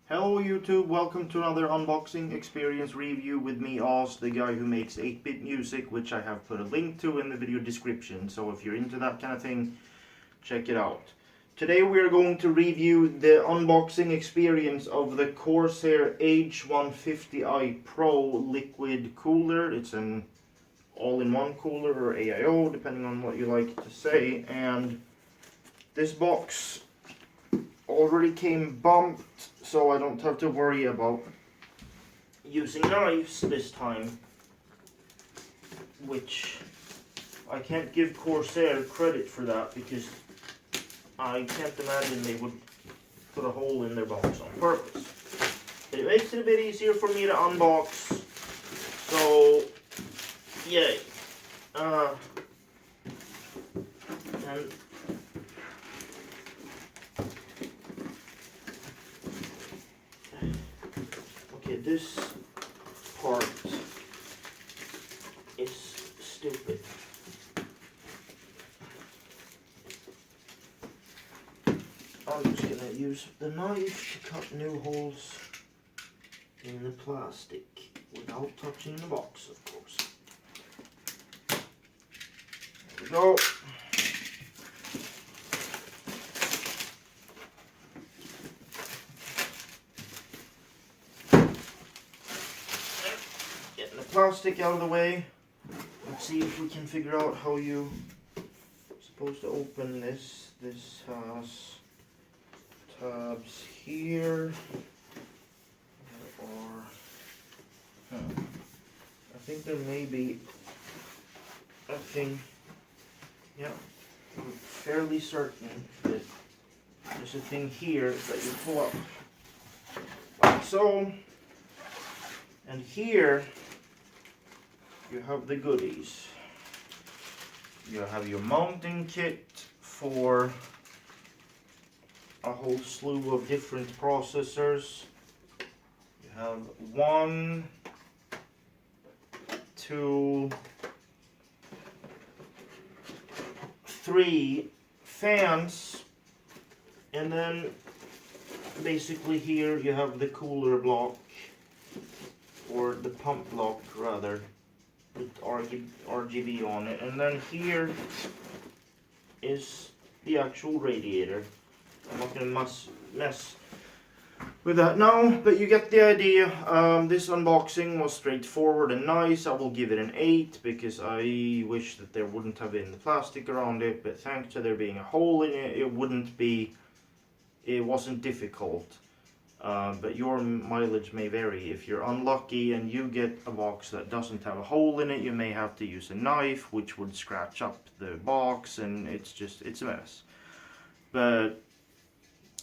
Hello YouTube, welcome to another unboxing experience review with me, Oz, the guy who makes 8-bit music, which I have put a link to in the video description, so if you're into that kind of thing, check it out. Today we are going to review the unboxing experience of the CORSAIR H150i Pro liquid cooler. It's an all-in-one cooler, or AIO, depending on what you like to say, and this box already came bumped, so I don't have to worry about using knives this time, which I can't give Corsair credit for that because I can't imagine they would put a hole in their box on purpose. But it makes it a bit easier for me to unbox, so yay. And this part is stupid. I'm just going to use the knife to cut new holes in the plastic without touching the box, of course. There we go. Plastic out of the way. Let's see if we can figure out how you're supposed to open this. This has tabs here. I think there may be a thing. Yeah, I'm fairly certain that there's a thing here that you pull up like so, and here you have the goodies. You have your mounting kit for a whole slew of different processors. You have 1, 2, 3 fans, and then basically here you have the cooler block, or the pump block rather, with RGB on it, and then here is the actual radiator. I'm not going to mess with that now, but you get the idea. This unboxing was straightforward and nice. I will give it an 8 because I wish that there wouldn't have been the plastic around it, but thanks to there being a hole in it, it wasn't difficult. But your mileage may vary. If you're unlucky and you get a box that doesn't have a hole in it, you may have to use a knife, which would scratch up the box, and it's a mess. But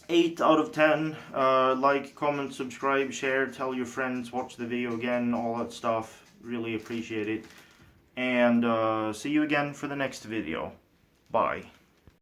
8 out of 10. Like, comment, subscribe, share, tell your friends, watch the video again, all that stuff. Really appreciate it. And see you again for the next video. Bye.